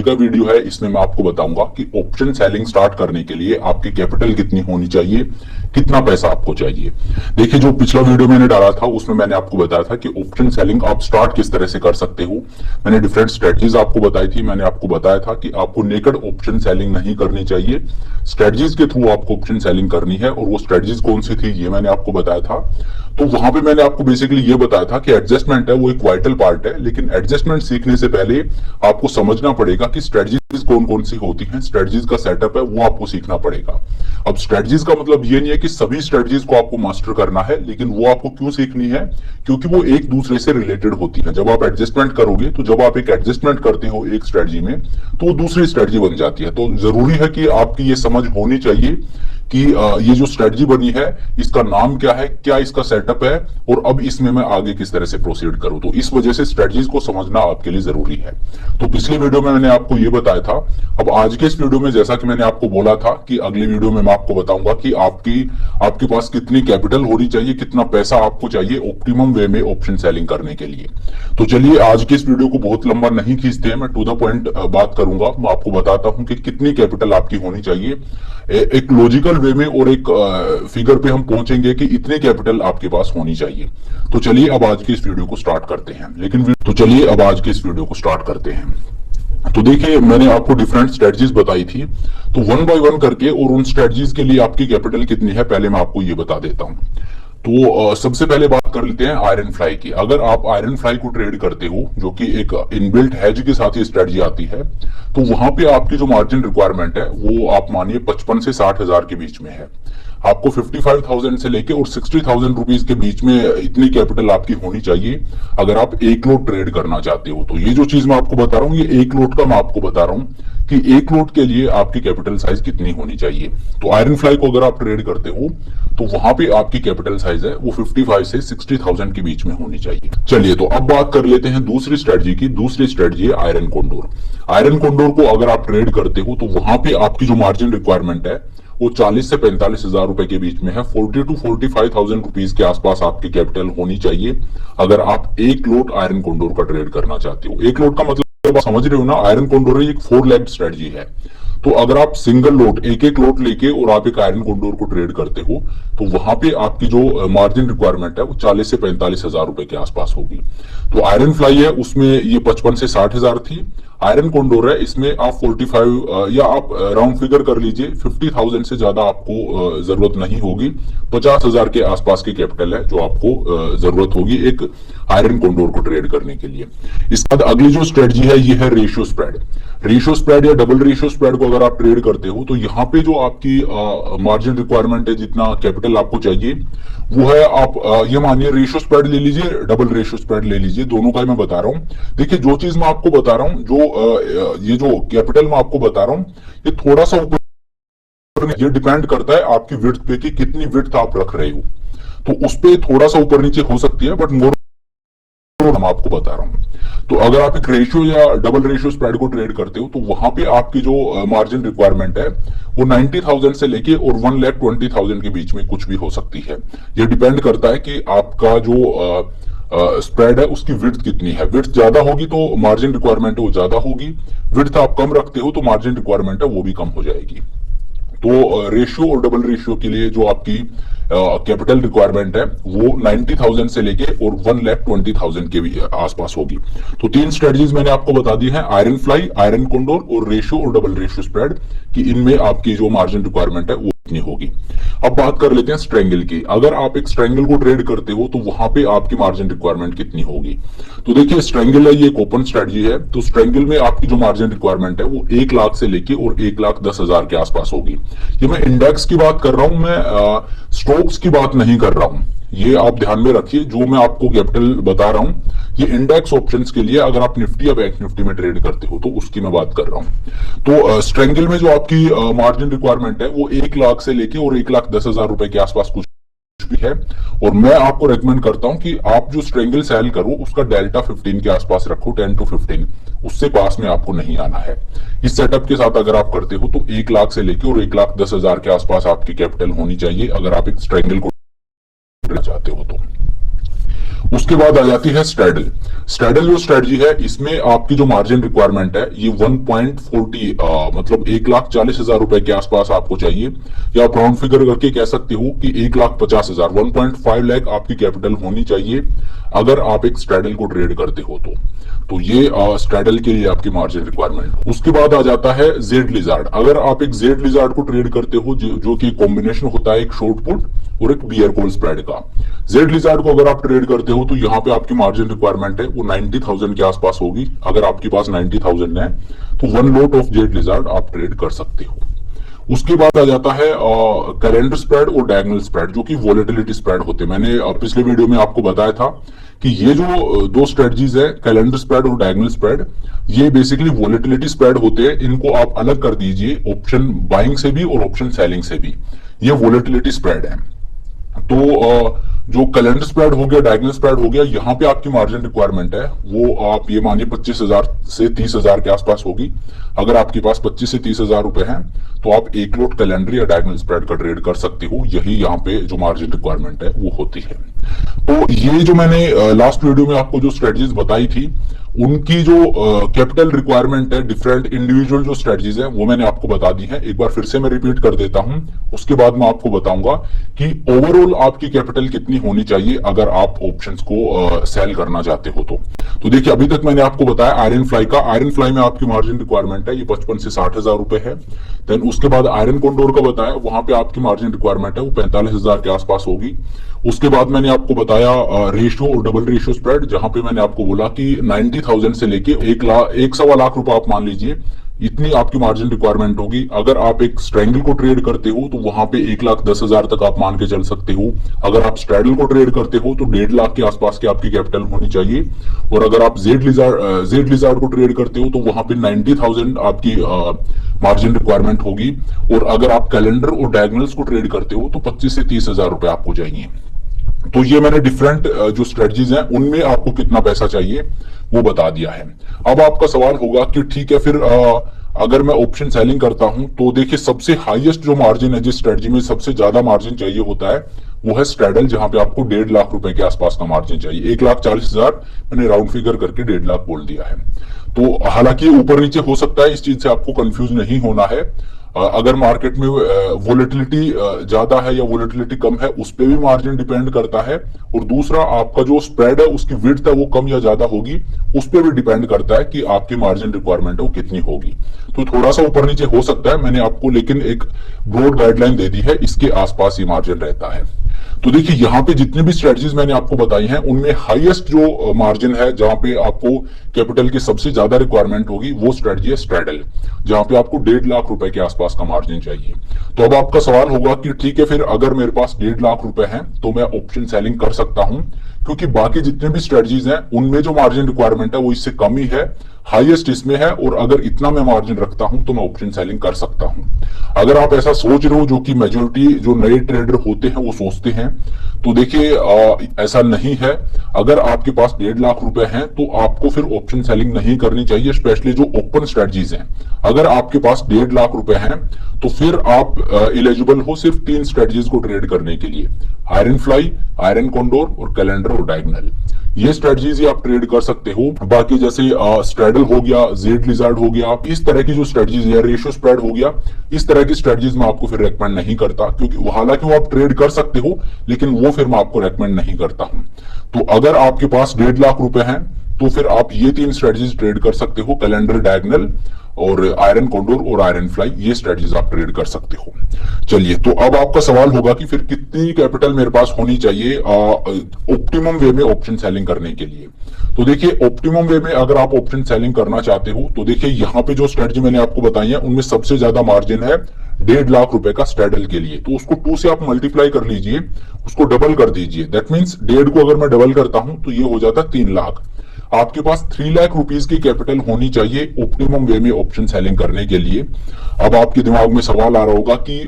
का वीडियो है, इसमें मैं आपको बताऊंगा कि ऑप्शन सेलिंग स्टार्ट करने के लिए आपकी कैपिटल कितनी होनी चाहिए, कितना पैसा आपको चाहिए। देखिए, जो पिछला वीडियो मैंने डाला था उसमें मैंने आपको बताया था कि ऑप्शन सेलिंग आप स्टार्ट किस तरह से कर सकते हो। मैंने डिफरेंट स्ट्रेटजीज आपको बताई थी। मैंने आपको बताया था कि आपको नेकेड ऑप्शन सेलिंग नहीं करनी चाहिए, स्ट्रेटजीज के थ्रू आपको ऑप्शन सेलिंग करनी है। और वो स्ट्रेटजीज कौन सी थी ये मैंने आपको बताया था। तो वहां पे मैंने आपको बेसिकली ये बताया था कि एडजस्टमेंट है वो एक वाइटल पार्ट है, लेकिन एडजस्टमेंट सीखने से पहले आपको समझना पड़ेगा कि स्ट्रेटजीज कौन कौन सी होती हैं, स्ट्रेटजीज का सेटअप है वो आपको सीखना पड़ेगा। अब स्ट्रेटजीज का मतलब ये नहीं है कि सभी स्ट्रेटजीज को आपको मास्टर करना है, लेकिन वो आपको क्यों सीखनी है, क्योंकि वो एक दूसरे से रिलेटेड होती है। जब आप एडजस्टमेंट करोगे तो जब आप एक एडजस्टमेंट करते हो एक स्ट्रेटजी में तो वो दूसरी स्ट्रेटजी बन जाती है। तो जरूरी है कि आपकी ये समझ होनी चाहिए कि ये जो स्ट्रेटजी बनी है इसका नाम क्या है, क्या इसका सेटअप है, और अब इसमें मैं आगे किस तरह से प्रोसीड करूं। तो इस वजह से स्ट्रेटजीज को समझना आपके लिए जरूरी है। तो पिछले वीडियो में मैंने आपको ये बताया था। अब आज के इस वीडियो में जैसा कि मैंने आपको बोला था कि अगले वीडियो में मैं आपको बताऊंगा कि आपके पास कितनी कैपिटल होनी चाहिए, कितना पैसा आपको चाहिए ऑप्टिमम वे में ऑप्शन सेलिंग करने के लिए। तो चलिए, आज के इस वीडियो को बहुत लंबा नहीं खींचते हैं, मैं टू द पॉइंट बात करूंगा। मैं आपको बताता हूं कि कितनी कैपिटल आपकी होनी चाहिए एक लॉजिकल वे में, और एक फिगर पे हम पहुंचेंगे कि इतने कैपिटल आपके पास होनी चाहिए। तो चलिए अब आज के इस वीडियो को स्टार्ट करते हैं। तो देखिए, मैंने आपको डिफरेंट स्ट्रेटजीज बताई थी, तो वन बाय वन करके और उन स्ट्रेटजीज के लिए आपकी कैपिटल कितनी है पहले मैं आपको ये बता देता हूं। तो सबसे पहले बात कर लेते हैं आयरन फ्लाई की। अगर आप आयरन फ्लाई को ट्रेड करते हो, जो कि एक इनबिल्ट हेज के साथ ये स्ट्रेटजी आती है, तो वहां पे आपकी जो मार्जिन रिक्वायरमेंट है वो आप मानिए 55 से 60 हजार के बीच में है। आपको 55,000 से लेके और 60,000 रुपीज के बीच में इतनी कैपिटल आपकी होनी चाहिए अगर आप एक लोट ट्रेड करना चाहते हो। तो ये जो चीज मैं आपको बता रहा हूँ, ये एक लोट का मैं आपको बता रहा हूँ कि एक लोट के लिए आपकी कैपिटल साइज कितनी होनी चाहिए। तो आयरन फ्लाई को अगर आप ट्रेड करते हो तो वहां पे आपकी कैपिटल साइज है वो 55 से 60,000 के बीच में होनी चाहिए। चलिए, तो अब बात कर लेते हैं दूसरी स्ट्रेटजी की। दूसरी स्ट्रेटजी है आयरन कोंडोर। आयरन कोंडोर को अगर आप ट्रेड करते हो तो वहां पे आपकी जो मार्जिन रिक्वायरमेंट है वो 40 से 45 हजार रुपए के बीच में है। 40 टू 45,000 रुपीज के आसपास आपकी कैपिटल होनी चाहिए अगर आप एक लोट आयरन कोंडोर का ट्रेड करना चाहते हो। एक लोट का मतलब आप समझ रहे हो ना, आयरन कोंडोर एक 4 लेग स्ट्रेटजी है। तो अगर आप सिंगल लोट एक एक लोट लेके और आप एक आयरन कोंडोर को ट्रेड करते हो तो वहां पे आपकी जो मार्जिन रिक्वायरमेंट है वो 40 से 45 हजार रुपए के आसपास होगी। तो आयरन फ्लाई है उसमें ये 55 से 60 हजार थी। आयरन कोंडोर है इसमें आप 45 या आप राउंड फिगर कर लीजिए 50,000 से ज्यादा आपको जरूरत नहीं होगी। 50,000 के आसपास की कैपिटल है जो आपको जरूरत होगी एक आयरन कोंडोर को ट्रेड करने के लिए। इसके बाद अगली जो स्ट्रेटजी है ये है रेशियो स्प्रेड। रेशियो स्प्रेड या डबल रेशियो स्प्रेड को अगर आप ट्रेड करते हो तो यहाँ पे जो आपकी मार्जिन रिक्वायरमेंट है, जितना कैपिटल आपको चाहिए वो है, आप ये मानिए रेशियो स्प्रेड ले लीजिए, डबल रेशियो स्प्रेड ले लीजिए, दोनों का ही मैं बता रहा हूँ। देखिए, जो चीज मैं आपको बता रहा हूँ, ये जो कैपिटल मैं आपको बता रहा हूँ, ये थोड़ा सा ऊपर, ये डिपेंड करता है आपकी विड्थ पे कि कितनी विड्थ आप रख रहे हो। तो उस पे थोड़ा सा ऊपर नीचे हो सकती है, बट मोर हम आपको बता रहा हूं। तो अगर आप एक रेशियो या डबल रेशियो स्प्रेड को ट्रेड करते हो तो वहां पे आपकी जो मार्जिन रिक्वायरमेंट है वो 90,000 से लेके और 1,20,000 के बीच में कुछ भी हो सकती है। ये डिपेंड करता है कि आपका जो स्प्रेड है उसकी विड्थ कितनी है। विड्थ ज्यादा होगी तो मार्जिन रिक्वायरमेंट है वो ज्यादा होगी, विड्थ आप कम रखते हो तो मार्जिन रिक्वायरमेंट है वो भी कम हो जाएगी। तो रेशियो और डबल रेशियो के लिए जो आपकी कैपिटल रिक्वायरमेंट है वो 90,000 से लेके और 1,20,000 के भी आसपास होगी। तो 3 स्ट्रेटजीज मैंने आपको बता दी है, आयरन फ्लाई, आयरन कोंडोर और रेशियो और डबल रेशियो स्प्रेड, कि इनमें आपकी जो मार्जिन रिक्वायरमेंट है वो कितनी होगी। अब बात कर लेते हैं स्ट्रेंगल की। अगर आप एक स्ट्रेंगल को ट्रेड करते हो तो वहां पे आपकी मार्जिन रिक्वायरमेंट कितनी होगी। तो देखिए, स्ट्रेंगल है ये एक ओपन स्ट्रेटजी है। तो स्ट्रेंगल में आपकी जो मार्जिन रिक्वायरमेंट है वो 1 लाख से लेके और 1,10,000 के आसपास होगी। ये मैं इंडेक्स की बात कर रहा हूं, मैं स्टॉक्स की बात नहीं कर रहा हूं। ये आप ध्यान में रखिए, जो मैं आपको कैपिटल बता रहा हूं ये इंडेक्स ऑप्शंस के लिए, अगर आप निफ्टी या बैंक निफ्टी में ट्रेड करते हो तो उसकी मैं बात कर रहा हूं। तो स्ट्रेंगल में जो आपकी मार्जिन रिक्वायरमेंट है वो 1 लाख से लेके और 1,10,000 रुपए के आसपास कुछ भी है। और मैं आपको रेकमेंड करता हूं कि आप जो स्ट्रेंगल सेल करो उसका डेल्टा 15 के आसपास रखो, 10 टू 15, उससे पास में आपको नहीं आना है। इस सेटअप के साथ अगर आप करते हो तो 1 लाख से लेके और 1,10,000 के आसपास आपकी कैपिटल होनी चाहिए अगर आप एक स्ट्रेंगल को चाहते हो तो। उसके बाद आ जाती है स्ट्रैडल। स्ट्रैडल जो स्ट्रेटजी है, इसमें आपकी जो मार्जिन रिक्वायरमेंट है ये 1.40 मतलब 1,40,000 रुपए के आसपास आपको चाहिए, या आप राउंड फिगर करके कह सकते हो कि 1,50,000, 1.5 लाख आपकी कैपिटल होनी चाहिए अगर आप एक स्ट्रैडल को ट्रेड करते हो तो ये स्ट्रैडल के लिए आपकी मार्जिन रिक्वायरमेंट। उसके बाद आ जाता है जेड लिजार्ड। अगर आप एक जेड लिजार्ड को ट्रेड करते हो जो कि कॉम्बिनेशन होता है एक शॉर्ट पुट और एक बियर कॉल स्प्रेड का, जेड लिजार्ड को अगर आप ट्रेड करते हो तो यहाँ पे आपकी मार्जिन रिक्वायरमेंट है वो 90,000 के आसपास होगी। अगर आपके पास 90,000 है तो 1 लॉट ऑफ जेड लिजार्ड आप ट्रेड कर सकते हो। उसके बाद आ जाता है कैलेंडर स्प्रेड और डायगोनल स्प्रेड, जो कि वॉलेटिलिटी स्प्रेड होते हैं। मैंने पिछले वीडियो में आपको बताया था कि ये जो दो स्ट्रेटजीज है, कैलेंडर स्प्रेड और डायगोनल स्प्रेड, ये बेसिकली वॉलेटिलिटी स्प्रेड होते हैं। इनको आप अलग कर दीजिए ऑप्शन बाइंग से भी और ऑप्शन सेलिंग से भी, ये वॉलेटिलिटी स्प्रेड है। तो जो कैलेंडर स्प्रेड हो गया, डायगोनल स्प्रेड हो गया, यहाँ पे आपकी मार्जिन रिक्वायरमेंट है वो आप ये मानिए 25,000 से 30,000 के आसपास होगी। अगर आपके पास 25 से 30,000 रुपए हैं तो आप एक लोट कैलेंडर या डायगोनल स्प्रेड का ट्रेड कर सकते हो। यही यहाँ पे जो मार्जिन रिक्वायरमेंट है वो होती है। तो ये जो मैंने लास्ट वीडियो में आपको जो स्ट्रेटजीज बताई थी, उनकी जो कैपिटल रिक्वायरमेंट है, डिफरेंट इंडिविजुअल जो स्ट्रेटजीज है वो मैंने आपको बता दी है। एक बार फिर से मैं रिपीट कर देता हूं, उसके बाद मैं आपको बताऊंगा कि ओवरऑल आपकी कैपिटल कितनी होनी चाहिए अगर आप ऑप्शंस को सेल करना चाहते हो तो देखिए, अभी तक मैंने आपको बताया आयरन फ्लाई का। आयरन फ्लाई में आपकी मार्जिन रिक्वायरमेंट है ये 55 से 60,000 रुपए है। देन उसके बाद आयरन कोंडोर का बताया, वहां पे आपकी मार्जिन रिक्वायरमेट है वो 45,000 के आसपास होगी। उसके बाद मैंने आपको बताया रेशियो और डबल रेशियो स्प्रेड, जहां पे मैंने आपको बोला कि 90,000 से लेके 1,15,00,000 रुपए आप मान लीजिए, इतनी आपकी मार्जिन रिक्वायरमेंट होगी। अगर आप एक स्ट्रैंगल को ट्रेड करते हो तो वहां पे 1,10,000 तक आप मान के चल सकते हो। अगर आप स्ट्रैडल को ट्रेड करते हो तो 1.5 लाख के आसपास की आपकी कैपिटल होनी चाहिए। और अगर आप जेड लिजार्ड को ट्रेड करते हो तो वहां पे 90,000 आपकी मार्जिन रिक्वायरमेंट होगी। और अगर आप कैलेंडर और डायगोनल्स को ट्रेड करते हो तो 25 से 30,000 रुपए आपको चाहिए। तो ये मैंने डिफरेंट जो स्ट्रेटजीज हैं उनमें आपको कितना पैसा चाहिए वो बता दिया है। अब आपका सवाल होगा कि ठीक है, फिर अगर मैं ऑप्शन सेलिंग करता हूं तो देखिए, सबसे हाईएस्ट जो मार्जिन है जिस स्ट्रेटजी में सबसे ज्यादा मार्जिन चाहिए होता है वो है स्ट्रैडल, जहां पे आपको 1.5 लाख रुपए के आसपास का मार्जिन चाहिए। 1,40,000 मैंने राउंड फिगर करके 1.5 लाख बोल दिया है। तो हालांकि ऊपर नीचे हो सकता है, इस चीज से आपको कंफ्यूज नहीं होना है। अगर मार्केट में वोलेटिलिटी ज्यादा है या वोलेटिलिटी कम है, उस पर भी मार्जिन डिपेंड करता है। और दूसरा, आपका जो स्प्रेड है उसकी विड्थ है वो कम या ज्यादा होगी, उस पर भी डिपेंड करता है कि आपकी मार्जिन रिक्वायरमेंट है वो कितनी होगी। तो थोड़ा सा ऊपर नीचे हो सकता है, मैंने आपको लेकिन एक ब्रॉड गाइडलाइन दे दी है, इसके आसपास ये मार्जिन रहता है। तो देखिए, यहाँ पे जितनी भी स्ट्रेटजीज मैंने आपको बताई हैं उनमें हाईएस्ट जो मार्जिन है, जहां पे आपको कैपिटल की सबसे ज्यादा रिक्वायरमेंट होगी, वो स्ट्रेटजी है स्ट्रैडल, जहां पे आपको 1.5 लाख रुपए के आसपास का मार्जिन चाहिए। तो अब आपका सवाल होगा कि ठीक है, फिर अगर मेरे पास 1.5 लाख रुपए हैं तो मैं ऑप्शन सेलिंग कर सकता हूं, क्योंकि बाकी जितने भी स्ट्रेटजीज हैं उनमें जो मार्जिन रिक्वायरमेंट है वो इससे कम ही है, हाईएस्ट इसमें है। और अगर इतना मैं मार्जिन रखता हूं तो मैं ऑप्शन सेलिंग कर सकता हूं। अगर आप ऐसा सोच रहे हो, जो कि मेजोरिटी जो नए ट्रेडर होते हैं वो सोचते हैं, तो देखिए ऐसा नहीं है। अगर आपके पास 1.5 लाख रुपए हैं तो आपको फिर ऑप्शन सेलिंग नहीं करनी चाहिए, स्पेशली जो ओपन स्ट्रेटजीज हैं। अगर आपके पास 1.5 लाख रुपए हैं तो फिर आप एलिजिबल हो सिर्फ 3 स्ट्रेटजीज को ट्रेड करने के लिए, आयरन फ्लाई, आयरन कोंडोर और कैलेंडर और डायगोनल। ये स्ट्रेटजीज आप ट्रेड कर सकते हो। बाकी जैसे स्ट्रैडल हो गया, जेड लिजार्ड हो गया, इस तरह की जो स्ट्रेटजीज है, रेशियो स्प्रेड हो गया, इस तरह की स्ट्रेटजीज मैं आपको फिर रेकमेंड नहीं करता, क्योंकि हालांकि वो आप ट्रेड कर सकते हो लेकिन वो फिर मैं आपको रेकमेंड नहीं करता हूं। तो अगर आपके पास 1.5 लाख रुपए हैं तो फिर आप ये 3 स्ट्रेटजीज ट्रेड कर सकते हो, कैलेंडर, डायगोनल और आयरन कोंडोर और आयरन फ्लाई, ये स्ट्रेटजीज आप ट्रेड कर सकते हो। चलिए, तो अब आपका सवाल होगा कि फिर कितनी कैपिटल मेरे पास होनी चाहिए ऑप्टिमम वे में ऑप्शन सेलिंग करने के लिए। तो देखिए, ऑप्टिमम वे में अगर आप ऑप्शन सेलिंग करना चाहते हो तो देखिए, यहाँ पे जो स्ट्रेटजी मैंने आपको बताई है उनमें सबसे ज्यादा मार्जिन है 1.5 लाख रुपए का स्ट्रैडल के लिए। तो उसको 2 से आप मल्टीप्लाई कर लीजिए, उसको डबल कर दीजिए। दैट मीन्स 1.5 को अगर मैं डबल करता हूं तो ये हो जाता है 3 लाख। आपके पास 3 लाख रुपीस की कैपिटल होनी चाहिए ऑप्टिमम वे में ऑप्शन सेलिंग करने के लिए। अब आपके दिमाग में सवाल आ रहा होगा कि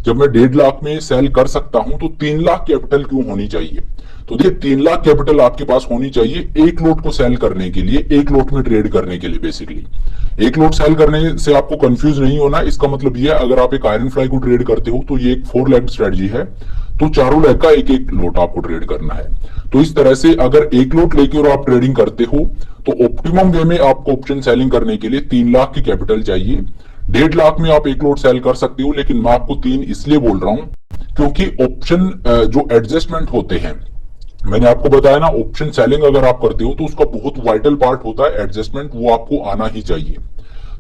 जब मैं 1.5 लाख में सेल कर सकता हूं तो 3 लाख कैपिटल क्यों होनी चाहिए? तो देखिए 3 लाख कैपिटल आपके पास होनी चाहिए एक लोट को सेल करने के लिए, एक लोट में ट्रेड करने के लिए। बेसिकली एक लोट सेल करने से आपको कंफ्यूज नहीं होना। इसका मतलब ये है, अगर आप एक आयरन फ्लाई को ट्रेड करते हो तो ये एक 4 लेग स्ट्रेटजी है, तो चारों लेग का एक एक लोट आपको ट्रेड करना है। तो इस तरह से अगर एक लोट लेके और आप ट्रेडिंग करते हो तो ऑप्टिमम वे में आपको ऑप्शन सेलिंग करने के लिए 3 लाख की कैपिटल चाहिए। 1.5 लाख में आप एक लोट सेल कर सकते हो, लेकिन मैं आपको 3 इसलिए बोल रहा हूं क्योंकि ऑप्शन जो एडजस्टमेंट होते हैं, मैंने आपको बताया ना, ऑप्शन सेलिंग अगर आप करते हो तो उसका बहुत वाइटल पार्ट होता है एडजस्टमेंट, वो आपको आना ही चाहिए।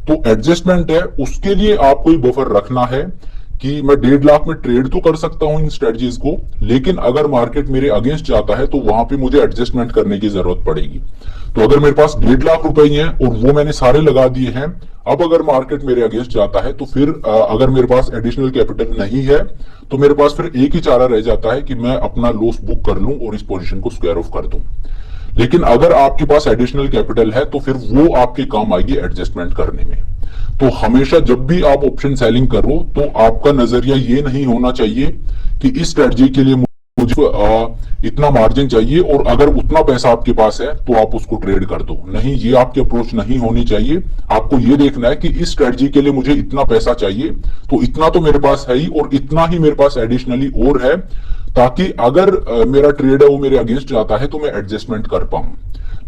तो एडजस्टमेंट है, उसके लिए आपको ही बफर रखना है कि मैं 1.5 लाख में ट्रेड तो कर सकता हूं इन स्ट्रेटजीज को, लेकिन अगर मार्केट मेरे अगेंस्ट जाता है तो वहां पे मुझे एडजस्टमेंट करने की जरूरत पड़ेगी। तो अगर मेरे पास 1.5 लाख रुपए ही हैं और वो मैंने सारे लगा दिए हैं, अब अगर मार्केट मेरे अगेंस्ट जाता है तो फिर अगर मेरे पास एडिशनल कैपिटल नहीं है तो मेरे पास फिर एक ही चारा रह जाता है कि मैं अपना लॉस बुक कर लूं और इस पोजीशन को स्क्वायर ऑफ कर दूं। लेकिन अगर आपके पास एडिशनल कैपिटल है तो फिर वो आपके काम आएगी एडजस्टमेंट करने में। तो हमेशा जब भी आप ऑप्शन सेलिंग करो तो आपका नजरिया ये नहीं होना चाहिए कि इस स्ट्रेटजी के लिए मुझे इतना मार्जिन चाहिए और अगर उतना पैसा आपके पास है तो आप उसको ट्रेड कर दो। नहीं, ये आपकी अप्रोच नहीं होनी चाहिए। आपको ये देखना है कि इस स्ट्रेटजी के लिए मुझे इतना पैसा चाहिए, तो इतना तो मेरे पास है ही और इतना ही मेरे पास एडिशनली और है, ताकि अगर मेरा ट्रेड है वो मेरे अगेंस्ट जाता है तो मैं एडजस्टमेंट कर पाऊं।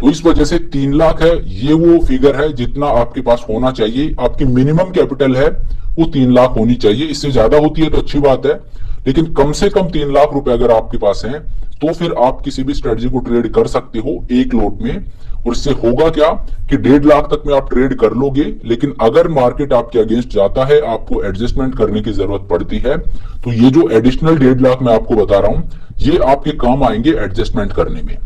तो इस वजह से 3 लाख है, ये वो फिगर है जितना आपके पास होना चाहिए। आपकी मिनिमम कैपिटल है वो 3 लाख होनी चाहिए। इससे ज्यादा होती है तो अच्छी बात है, लेकिन कम से कम 3 लाख रुपए अगर आपके पास है तो फिर आप किसी भी स्ट्रेटजी को ट्रेड कर सकते हो एक लोट में। और इससे होगा क्या कि 1.5 लाख तक में आप ट्रेड कर लोगे, लेकिन अगर मार्केट आपके अगेंस्ट जाता है, आपको एडजस्टमेंट करने की जरूरत पड़ती है, तो ये जो एडिशनल 1.5 लाख मैं आपको बता रहा हूं ये आपके काम आएंगे एडजस्टमेंट करने में।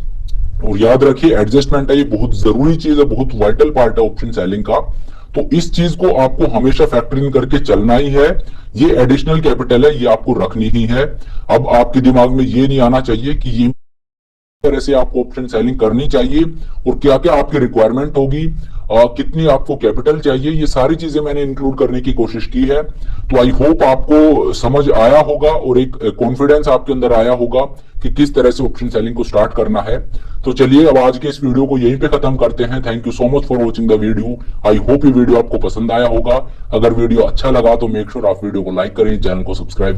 और याद रखिए एडजस्टमेंट है, ये बहुत जरूरी चीज है, बहुत वाइटल पार्ट है ऑप्शन सेलिंग का। तो इस चीज को आपको हमेशा फैक्टर इन करके चलना ही है। ये एडिशनल कैपिटल है, ये आपको रखनी ही है। अब आपके दिमाग में ये नहीं आना चाहिए कि ये तरह से आपको ऑप्शन सेलिंग करनी चाहिए और क्या क्या आपकी रिक्वायरमेंट होगी, कितनी आपको कैपिटल चाहिए, ये सारी चीजें मैंने इंक्लूड करने की कोशिश की है। तो आई होप आपको समझ आया होगा और एक कॉन्फिडेंस आपके अंदर आया होगा कि किस तरह से ऑप्शन सेलिंग को स्टार्ट करना है। तो चलिए अब आज के इस वीडियो को यहीं पे खत्म करते हैं। Thank you so much for watching the video. I hope ये वीडियो आपको पसंद आया होगा। अगर वीडियो अच्छा लगा तो मेक श्योर आप वीडियो को लाइक करें, चैनल को सब्सक्राइब